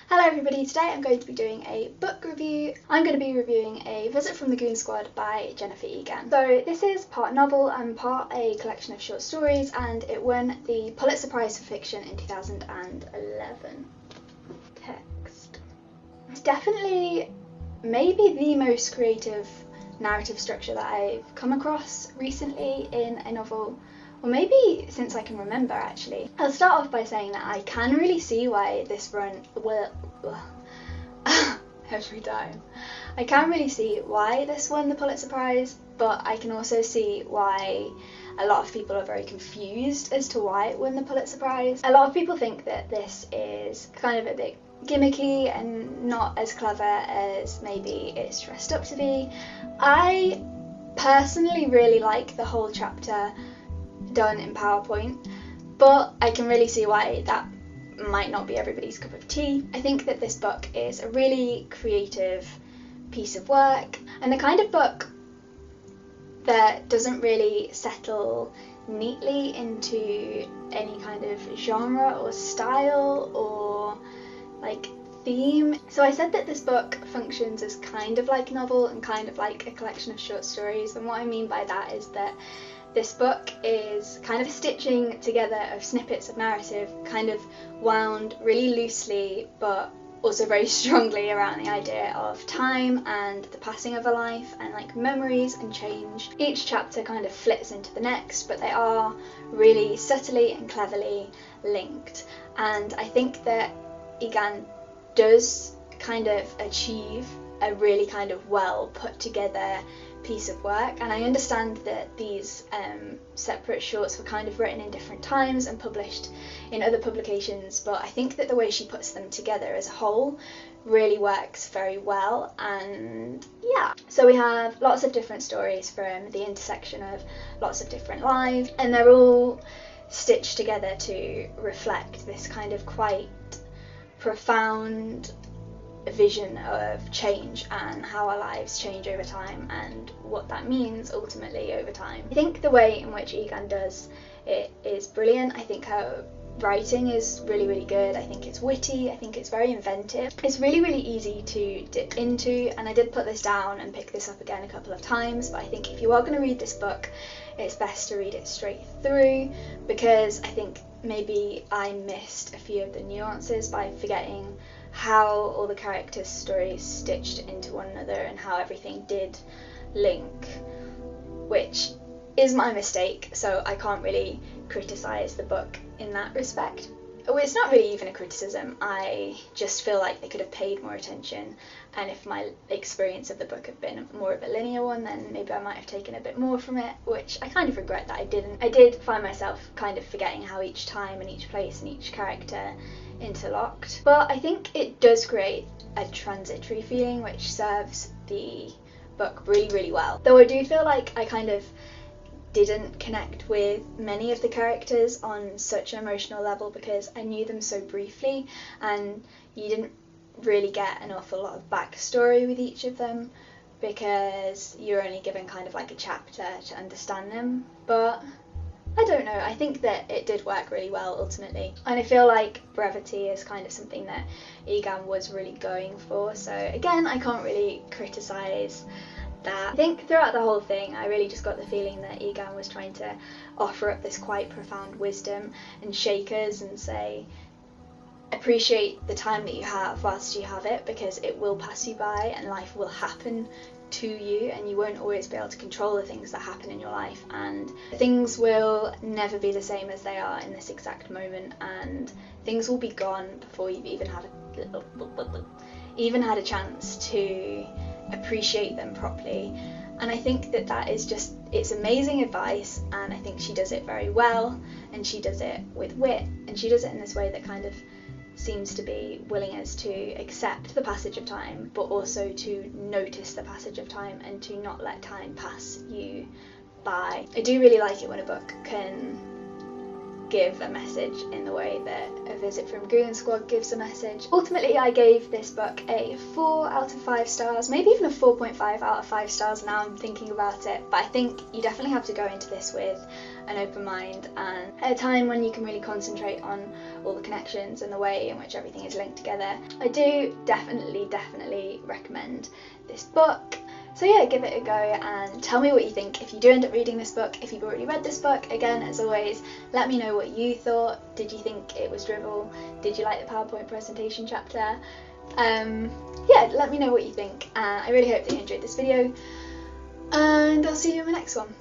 Hello everybody, today I'm going to be doing a book review. I'm going to be reviewing A Visit from the Goon Squad by Jennifer Egan. So this is part novel and part a collection of short stories, and it won the Pulitzer Prize for Fiction in 2011. Text. It's definitely maybe the most creative narrative structure that I've come across recently in a novel. Or maybe since I can remember, actually. I'll start off by saying that I can really see why this run... every time. I can really see why this won the Pulitzer Prize, but I can also see why a lot of people are very confused as to why it won the Pulitzer Prize. A lot of people think that this is kind of a bit gimmicky and not as clever as maybe it's dressed up to be. I personally really like the whole chapter done in PowerPoint, but I can really see why that might not be everybody's cup of tea. I think that this book is a really creative piece of work, and the kind of book that doesn't really settle neatly into any kind of genre or style or like theme. So I said that this book functions as kind of like a novel and kind of like a collection of short stories, and what I mean by that is that this book is kind of a stitching together of snippets of narrative, kind of wound really loosely but also very strongly around the idea of time and the passing of a life and like memories and change. Each chapter kind of flits into the next, but they are really subtly and cleverly linked, and I think that Egan does kind of achieve a really kind of well put together piece of work. And I understand that these separate shorts were kind of written in different times and published in other publications, but I think that the way she puts them together as a whole really works very well. And yeah, so we have lots of different stories from the intersection of lots of different lives, and they're all stitched together to reflect this kind of quite profound vision of change and how our lives change over time and what that means ultimately over time. I think the way in which Egan does it is brilliant. I think her writing is really good. I think it's witty, I think it's very inventive. It's really easy to dip into, and I did put this down and pick this up again a couple of times, but I think if you are going to read this book, it's best to read it straight through, because I think maybe I missed a few of the nuances by forgetting how all the characters' stories stitched into one another and how everything did link, which is my mistake, so I can't really criticise the book in that respect. Well, it's not really even a criticism, I just feel like they could have paid more attention, and if my experience of the book had been more of a linear one, then maybe I might have taken a bit more from it, which I kind of regret that I didn't. I did find myself kind of forgetting how each time and each place and each character interlocked, but I think it does create a transitory feeling which serves the book really well. Though I do feel like I kind of didn't connect with many of the characters on such an emotional level because I knew them so briefly, and you didn't really get an awful lot of backstory with each of them because you're only given kind of like a chapter to understand them. But I don't know, I think that it did work really well ultimately, and I feel like brevity is kind of something that Egan was really going for, so again I can't really criticise that. I think throughout the whole thing I really just got the feeling that Egan was trying to offer up this quite profound wisdom and shake us and say, appreciate the time that you have whilst you have it, because it will pass you by and life will happen to you, and you won't always be able to control the things that happen in your life, and things will never be the same as they are in this exact moment, and things will be gone before you've even had a chance to appreciate them properly. And I think that that is just, it's amazing advice, and I think she does it very well, and she does it with wit, and she does it in this way that kind of seems to be willing us to accept the passage of time, but also to notice the passage of time and to not let time pass you by. I do really like it when a book can give a message in the way that A Visit from Goon Squad gives a message. Ultimately, I gave this book a 4 out of 5 stars, maybe even a 4.5 out of 5 stars now I'm thinking about it, but I think you definitely have to go into this with an open mind and at a time when you can really concentrate on all the connections and the way in which everything is linked together. I do definitely recommend this book. So yeah, give it a go and tell me what you think if you do end up reading this book. If you've already read this book, again, as always, let me know what you thought. Did you think it was drivel? Did you like the PowerPoint presentation chapter? Yeah, let me know what you think. I really hope that you enjoyed this video, and I'll see you in my next one.